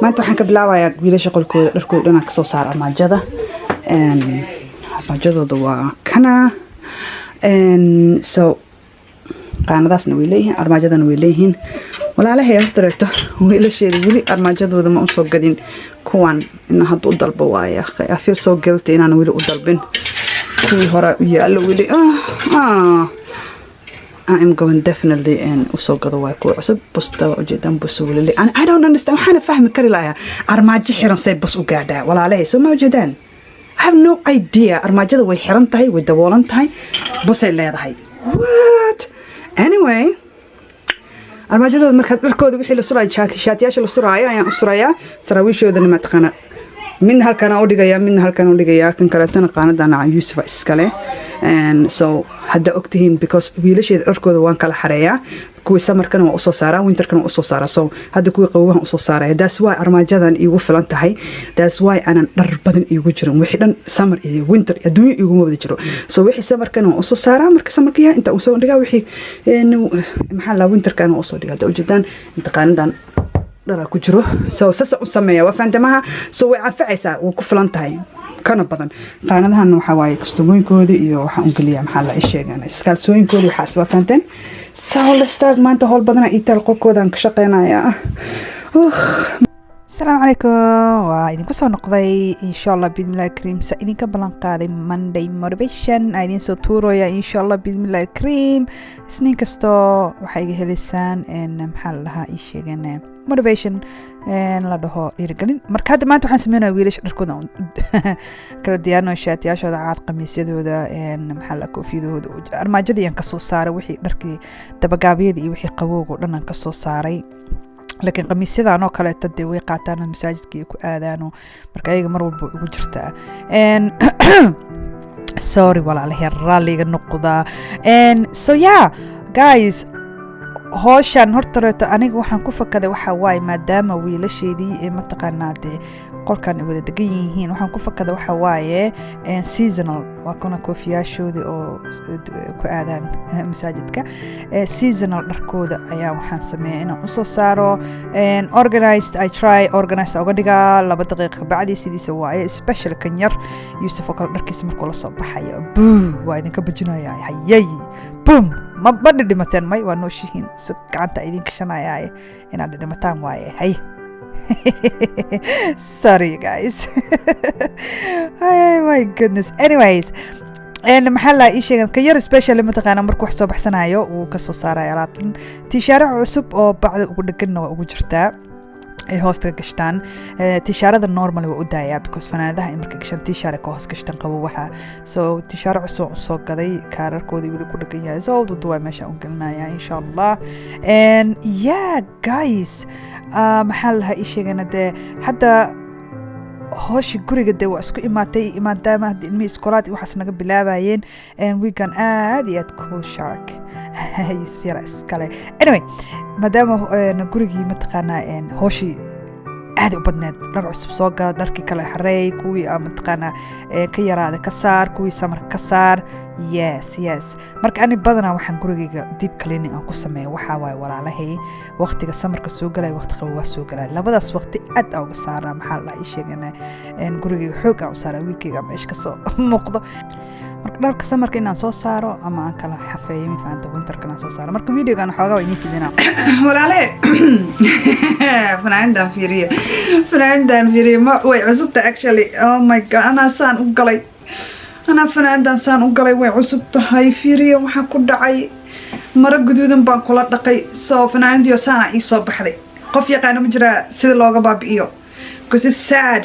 maanta waxaan ka bilaabayaa wiilasha qolkooda dharkooda dhan ka soo saar armaajada armaajadooda waa kana so qaanadaasna way leeyihiin armaajadana way leeyihiin walaalahay hortareeto wiilasheeda weli armaajadooda ma u soo gadin kuwan in hadda u dalbo waaye I feel so guilty inaan weli u dalbin kuwii hore u yaalo weli I'm going definitely usoo gado waa kuwa cusub busta ujeedaan bus wali I don't understand waxaan fahmi kari lahaa armaajo xiran say bus u gaadhaa walaalahay soo ma ujeedaan I have no idea armaajada way xiran tahay way daboolan tahay busay leedahay what anyway armaajadooda marka dharkooda wixii la suraay shaatiyaasha la suraayo ayaan u surayaa saraawiishoodana ma taqaana midna halkan u dhigayaa midna halkan u dhigayaa kan kaleetana qaanadana Yuusuf iskale so hadda ogtihiin because wiilasheeda dharkooda waan kala xareeyaa kuwii samarkana waa usoo saaraa winterkana waa usoo saaraa so hadda kuwii qabowahan usoo saaraya that's why armaajadan iigu filan tahay that's why aanan dhar badan iigu jirin wixii dhan summer iyo winter adduunyo iiguma wada jiro so wixii samarkana waa usoo saaraa marka samarkiya inta usoo dhigaa wixii maxaa la winterkana waa usoo dhigaa hadda ujeedaan inta qaanadan dhara ku jiro so sasa u sameeya waa faantamaha so way anfacaysaa wuu ku filan tahay kana badan qaanadahan waxa waaye kastamooyinkooda iyo waxa uu galiya maxaa la sheegan iskaalsooyinkooda waxa asba faanteen so let's start maanta howl badan ay taal qolkoodan ka shaqeynaya السلام عليكم وإذن كسر نقضي إن شاء الله بإذن الله الكريم سإذن كبلان قادم Monday motivation إذن سوتورو يا إن شاء الله بإذن الله الكريم سنين كستو وحيقه هلسان إن محل لها إيشي جنة motivation إن لده يرجلين مركز ما أنتوا حنسمينه ويلش نركضه كلا ديارنا الشات ياشوا عاد قميص يدو ده إن محل كوفي ده أرماجدي ينكسو صار وحي دركي تبقابيدي وحي قووق لنا نكسو صاري لكن قميصيدان oo kale tad way qaataan masaajidka ku aadaano marka ayaga mar walba ugu jirtaa sorry walaalahay raaliga noqda so yeah guys hawshan hortareeto aniga waxaan ku fakaday waxa waay maadaama wiilasheedii ee mataqaanaade qolkan wada degan yihiin waxaan ku fakaday waxa waaye seasonal waa kuna koofiyaashoodii oo ku aadaan masaajidka seasonal dharkooda ayaa waxaan sameeyay inaan u soo saaro organized I try organized uga dhigaa 2 daqiiqo bacdi sidiisa waaye special kan yar Yuusuf oo kale dharkiisa markuu la soo baxayo waa idinka bajinaya hayay boom ma badhi dhimateen may waa nooshihiin si gacanta idinka shanayay inaad dhimataan waaye hay sorry guys oh my goodness anyways maxalla ii sheegan ka yar special mataqaana markuu wax soo baxsanayo uu ka soo saaray alaabtan tishaarac cusub oo bacda ugu dhagan waa ugu jirtaa ay hoosta gashtaan tishaarada normally waa u daayaa because fanaanadaha ay markay gashaan tishaara ka hoos gashtaan qabo waxa so tishaara cusub soo gaday kaararkooda wili ku dhagan yahay soo duduwa meesha u galnaya insha Allah and yeah guys maxalla ii sheegana de hadda hooshi guriga de waa isku imaatay maadaama ilmi iskoolaad waxaas naga bilaabayeen weekend aad iyo aad cool shark yisfira iskale anyway maadaama gurigii mataqaanaa hooshi aad u badneed dhar cusub soo gad dharkii kale xareey kuwii mataqaanaa ka yaraada ka saar kuwii samar ka saar yes marka ani badanaa waxaan gurigayga deep cleaning aan ku sameeyo waxa waay walaalahay waqtiga samarka soo galay waqti qabow soo galay labadaas waqti aad uga saaraa maxaa la ii sheegana gurigayga xoog aan u saaraa wiilkayga meesha ka soo muuqdo marka dharka samarka inaan soo saaro ama aan kala xafeeyo mi faanta winterka aan soo saaro marka videogan xoogaa way inii sidina walaalahay fanaandan fiiriye ma way cusubta actually oh my god ana saan u galay أنا فنان سان وقلي وعصبت هاي فيري وحكو دعي مرة جدودن بانكولا دقي سو فنان ديو سانا إيصاب بحري قف يقانو مجرى سيد لوغا باب إيو cause it's sad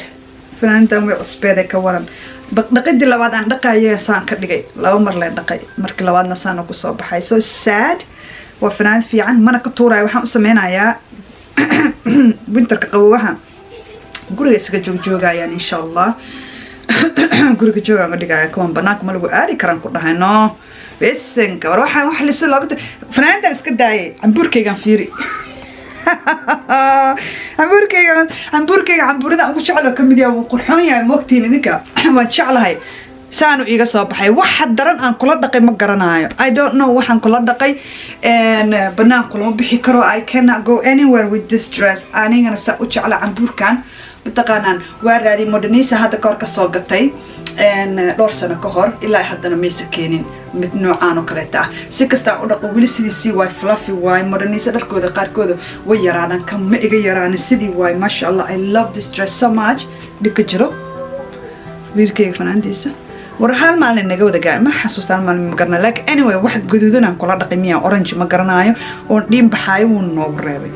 فنان دان وعصبه ذا كورن دقي دي لواد عن دقايا سان كدقي لو مرلين دقي مرك لوادنا سان وقصاب بحري so it's sad وفنان في عن مانا كطورة وحان سمينا يا winter كقووها قولي يسكا جوجوغا يعني إن شاء الله guriga jooga aan dhigaa kuwan banaanka ma lagu aadi karan ku dhahayno beesanka war waxa wax la soo lagta fanaanada iska daayay amburkeygan fiiri amburkeyga amburida ugu jecel oo kamid yahay qurxoon yahay moogtiin idinka waan jeclahay saanu iga soo baxay waxa daran aan kula dhaqay ma garanayo I don't know waxaan kula dhaqay banaan kulama bixi karo I cannot go anywhere with this dress anigana saa u jecla cambuurkan mataqaanaan waa raadi Modernisa hadda koor ka soo gatay dhowr sano ka hor ilaa haddana maysa keenin mid noocaan oo kale ah si kasta u dhaqo wili sidii way fluffy way Modernisa dharkooda qaarkooda way yaraadaan kama iga yaraan sidii way masha Allah I love this dress so much dhibka jiro wiilkayga fanaandiisa warxal maalin naga wada gaar ma xasuustaan maalin ma garana laakiin anyway wax gaduudan aan kula dhaqay miya orange ma garanayo oo dhiin baxay uu noogu reebay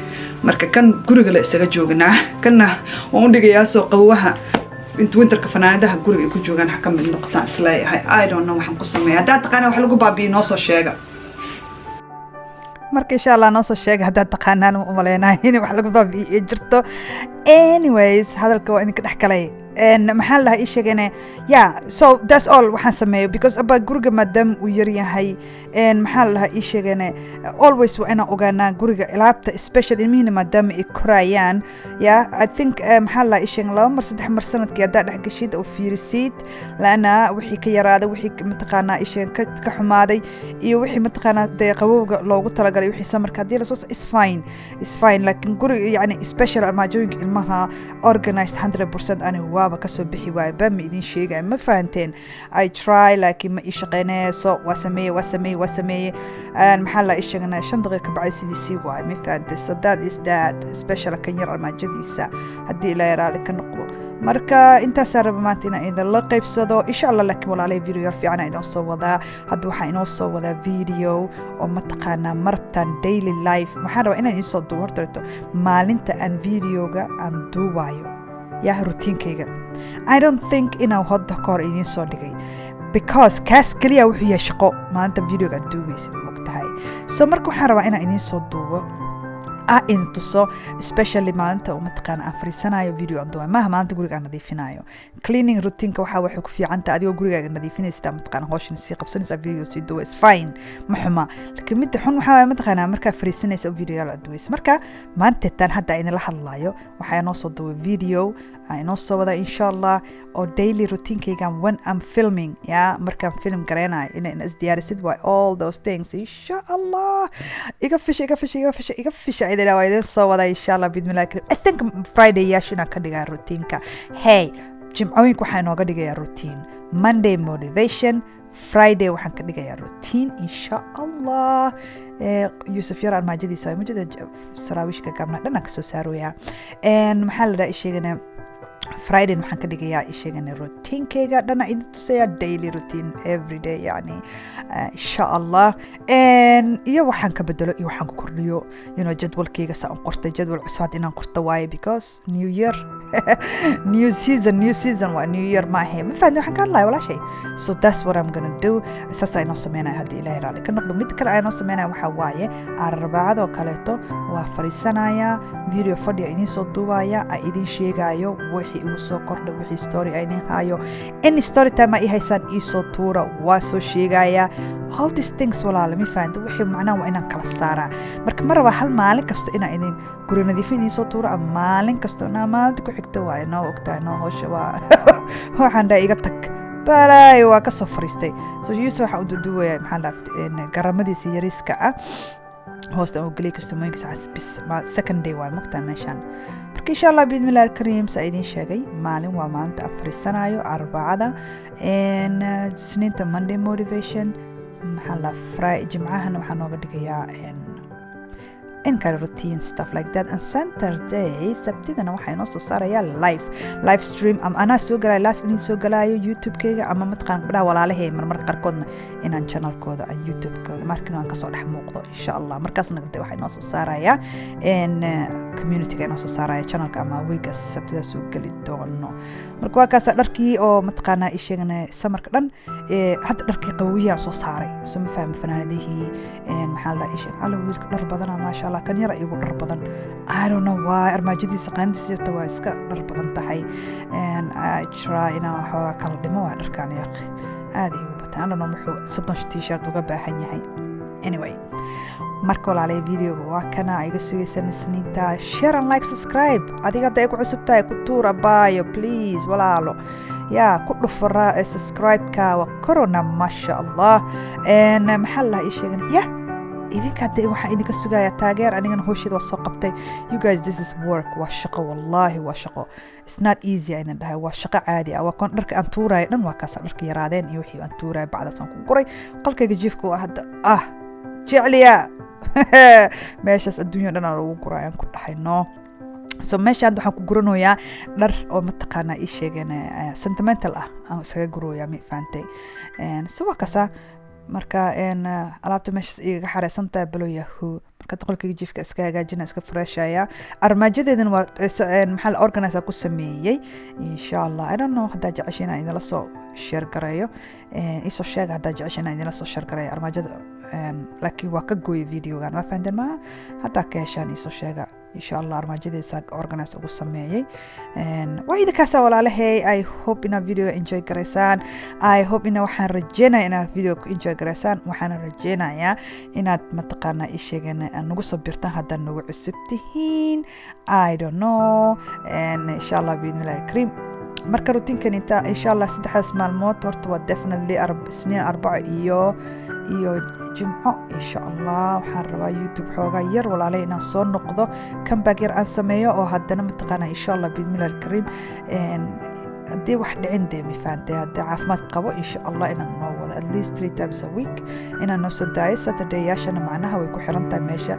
marka kan guriga la isaga joognaa kana oo u dhigayaa soo qawaha inta winterka fanaanadaha guriga ay ku joogaan xakam mid noqotaan isleeyahay I don't know waxaan ku sameeyaa hadda taqaana wax lagu baabiyo noo soo sheega marka insha Allah noo soo sheega hadda taqaanaan u maleenahay in wax lagu baabiyo jirto anyways hadalka waa idinka dhaxkalay maxaa la ii sheegane yeah so that's all waxaan sameeyo because about guriga madam uu yar yahay maxaa la ii sheegane always waa inaan ogaanaa guriga alaabta especially ilmihiina maadaama ay korayaan yeah I think maxaa la ii sheegay 2 mar 3 mar sanadkii haddaa dhex gashid oo fiirisid laana wixii ka yaraaday wixii mataqaanaa ii sheeg ka xumaaday iyo wixii mataqaanaa dee qabowga loogu talagalay wixii samarka hadii la soo is fine laakiin guriga yani special armaajooyinka ilmaha organized 100% ani waaba kasoo bixi waay ba ma idin sheegay ma fahanteen I try laakiin ma ii shaqeynayso waa sameeye maxaa la ii sheegnaa 5 daqiiqo bacay sidii sii waay ma fahanteen so that is that special kan yar armaajadiisa hadii la yaraali ka noqdo marka intaas raba maanta inaan idin la qaybsado insha Allah laakiin walaalay video yar fiican idin soo wadaa hadda waxaan inoo soo wadaa video oo mataqaanaa martan daily life waxaan rabaa inaan idin soo duubo horta maalinta aan videoga aan duubayo yaa routinkeyga I don't think inaan hadda ka hor idin soo dhigay because kaas kaliya wuxuu yahay shaqo maalinta videoga aad duubaysid mogtahay so marka waxaan rabaa inaan idin soo duubo in tuso especially maalinta oo mataqaan aan fariisanayo video aan duubay maaha maalinta guriga aan nadiifinayo cleaning routine-ka waxa ku fiican tahay adigoo gurigaaga nadiifinaysa mataqaan hawshan si qabsanaysa video si duuba is fine ma xuma laakiin mid xun waxa mataqaan marka fariisanaysa video la duubaysa marka maanta tan hadda in la hadlayo waxa inoo soo duubay video inoo soo wada insha Allah oo daily routine-kayga when I'm filming markaan film gareenayo inaan isdiyaarisid way all those things insha Allah iga fisha idin awayden soo wada insha Allah bidmillah I think Friday yaashina ka dhigaa routine-ka hey jimcooyinka waxaa inooga dhigayaa routine Monday motivation Friday waxaan ka dhigayaa routine insha Allah Yusuf yar armaajadiisa ay mujada saraawishka gabna dhanna ka soo saaraya maxaa la sheeganaa Friday waxaan ka dhigayaa isheegana routine-kayga dhana idin tusaya daily routine every day yani insha Allah iyo waxaan ka bedelo iyo waxaan ku kordhiyo jadwalkayga saan qortay jadwal cusub inaan qorto waaye because new year new season waa new year ma ahay ma fahanteen waxaan ka hadlayo walaashay so that's what I'm gonna do saasa inoo sameynaya haddii ilaahay raali ka noqdo mid kale inoo sameynaya waxaa waaye arbacada oo kaleeto waa fariisanaya video fadhiya idin soo duubaya aan idin sheegayo wixii igu soo kordhay wixii story aan idin hayo any story time ay haysaan ii soo tuura waa soo sheegaya all these things walaala ma fahanteen wixii macnaha waa inaan kala saaraa marka ma raba hal maalin kasta inaan idin guri nadiifin idin soo tuura ama maalin kasta maalinta ku xigta waa inoo ogtahay noo howsha waa waxaan dhaa iga tag balay waa ka soo fariistay so Yusuf waxa uu duduwaya maxaa la garamadiisa yariiska hoosta oo galay kastamooyinka bis second day waa maqtaan meeshan marka insha Allah bidmillah kareem saidin sheegay maalin waa maanta afrisanayo arbacada isniinta Monday motivation maxaa la Friday jimcahana waxaan nooga dhigayaa in kind of routine stuff like that and Saturday sabtidana waxay noo soo saaraya live stream ana soo galay live in soo galayo YouTube-kayga ama matqan gabdhaha walaalahay marmar qarkoodna inaan channel-kooda aan YouTube-kooda markii aan ka soo dhex muuqdo insha Allah markaasna gabdhaha waxay noo soo saaraya in community-ga noo soo saaraya channel-ka ama week sabtida soo gali doono marka waa kaas dharkii oo matqana i sheegana samarka dhan hadda dharkii qawiya soo saaray soo ma fahmi fanaanadihii maxaa la ii sheegay alla wiilka dhar badan ma sha Allah kan yar igu dhar badan I don't know why armaajadiisa qaantiisa waa iska dhar badan tahay and I try inaan kala dhimo waa dharkaan yaqi aad igu bataan anoo muxuu 30 t-shirt uga baahan yahay anyway marka walaalay videoga waa kana iga sugaysan isniinta share and like subscribe adiga hadday ku cusub tahay ku tuura baayo please walaalo yaa ku dhufara subscribe-ka waa corona masha allah maxaa la ii sheegan idinka hadday waxaa idinka sugaya taageer anigana hooshida waa soo qabtay you guys this is work waa shaqo wallahi waa shaqo it's not easy aynan dhahay waa shaqo caadi ah waa koon dharka aan tuuraayo dhan waa kaasa dharka yaraadeen iyo wixii aan tuuraayo bacdaas aan ku guray qolkayga jiifka waa hadda jecliya meeshaas adduunya dhan aan lagu gurayaan ku dhahay no so meeshaan waxaan ku guranayaa dhar oo mataqaanaa ii sheegeen sentimental ah aan isaga gurooyaa ma fahamtay so waa kaasa marka alaabta meeshaas igaga xareysan tahay balo yahoo marka qolkayga jiifka iska hagaajina iska freshaya armaajadeedan waa maxaa la organizer ku sameeyey insha allah I don't know haddaa jeceshiin aan idinla soo share gareeyo isoo sheega haddaa jeceshiin aan idinla soo share gareeyo armaajada laakiin waa ka gooyay videogan ma fahanteen maaha haddaa ka heshaan isoo sheega insha allah armaajadeesa organize ugu sameeyey waa idinkaasa walaalahay I hope inaad videoga enjoy garaysaan I hope ina waxaan rajeynaya inaad videoga ku enjoy garaysaan waxaan rajeynayaa inaad mataqaanaa ii sheegeen nagu soo birtaan haddaad nagu cusub tihiin I don't know insha allah biidnillahi kariim marka rutiinkan inta insha allah 3 maalmood horta waa definitely isniin arbaco iyo jimco insha allah waxaan rabaa youtube xoogaa yar walaalay inaan soo noqdo comeback yar aan sameeyo oo haddana mataqaanaa insha allah biidnillahi alkariim haddii wax dhicin dee ma fahamtay haddii caafimaad qabo insha allah inaan noo wado at least 3 times a week inaan noo soo daayo saturday yaashana macnaha way ku xiran tahay meesha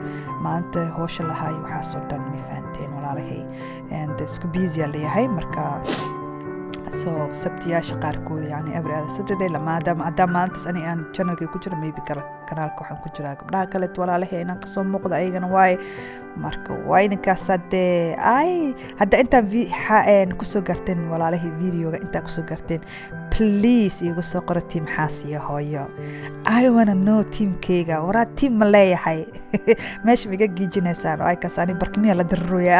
maalinta hoosha lahaayo waxaasoo dhan ma fahamteen walaalahay isku busy aa leeyahay marka so sabtiyaasha qaarkood yani every other saturday maadaama maalintaas ani aan channelkay ku jiro maybe kanaalka waxaan ku jiraa gabdhaha kale walaalahay inaan kasoo muuqdo ayagana waaye marka waa idinkaas hadee hadda intaan kusoo garteen walaalahay videoga intaan kusoo garteen please igu soo qoro tiim xaasiya hooyo I wanna know tiimkayga waraa tiim ma leeyahay meesha miga giijinaysaan oo ay kaas ani barkimiya la dararooya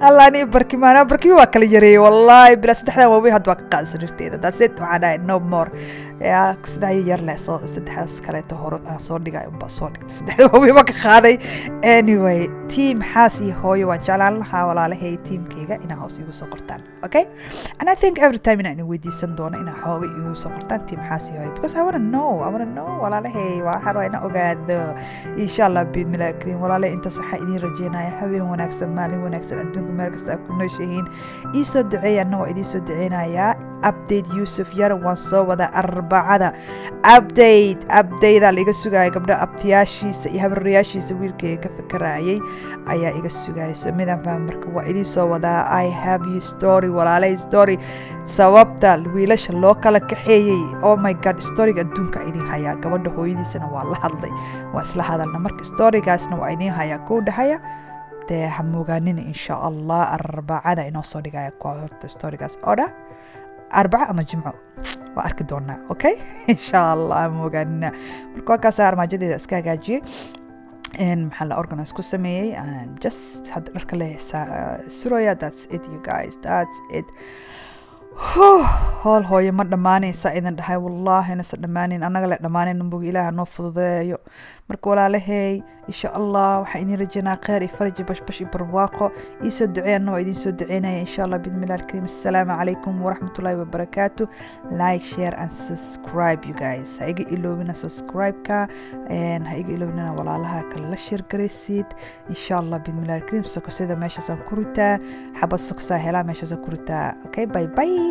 allah ani barkimi waa kala yareeyey wallahi bila saddexdan waaweyn hadda waa ka qaadsan jirteeda that's it waxaan dhahay no more saddex yar leh soo saddexdaas kaleeto hore aan soo dhigay unbaa soo dhigtay saddexda waaweyn baa ka qaaday anyway tiim xaas iyo hooyo waan jeclaan lahaa walaalahay tiimkayga inaa hoos igu soo qortaan okay and I think every time inaan weydiisan doono inaa xooga igu soo qortaan tiim xaas iyo hooyo because I wanna know walaalahay waxaan waa inaan ogaado insha allah biidnillahi kariim walaalahay intaas waxaa idiin rajeynaya habeen wanaagsan maalin wanaagsan adduunka meel kasta aad ku nooshihiin ii soo duceeya anna waa idiin soo duceynayaa update Yusuf yar waan soo wada arbacada update la iga sugaya gabdha abtiyaashiisa iyo habaryaashiisa wiilkayga ka fikirayay ayaa iga sugaya so midaan faham marka waa idiin soo wadaa I have you story walaalay story sababta wiilasha loo kala kaxeeyey oh my god storyga adduunka idiin hayaa gabadha hooyadiisana waa la hadlay waa isla hadalna marka storygaasna waa idiin hayaa kuu dhahaya dee ha moogaanina insha allah arbacada inoo soo dhigaya kuwa horta storygaas oo dha arbaca ama jimco waa arki doonaa okay insha allah ha moogaanina marka waa kaasa armaajadeeda iska hagaajiyey maxaa la organize ku sameeyey just hadda dharka le suraya that's it you guys that's it hool hooyo ma dhammaanaysa idan dhahay wallaahi nasa dhammaanin annaga le dhammaanayn numboga ilaaha noo fududeeyo marka walaalahay insha allah waxaa idiin rajeynaa kheyr iyo faraj iyo bashbash iyo barwaaqo iisoo duceeyanna waa idiin soo duceynaya insha allah bismillahi alkariim assalaamu calaykum waraxmatullaahi wabarakaatu like share and subscribe you guys ha iga iloobina subscribe-ka ha iga iloobinana walaalaha kale la share garaysid insha allah bismillahi alkariim sokosida meeshaasaan ku ritaa xabad sokosaa helaa meeshaasaan ku ritaa okay bye bye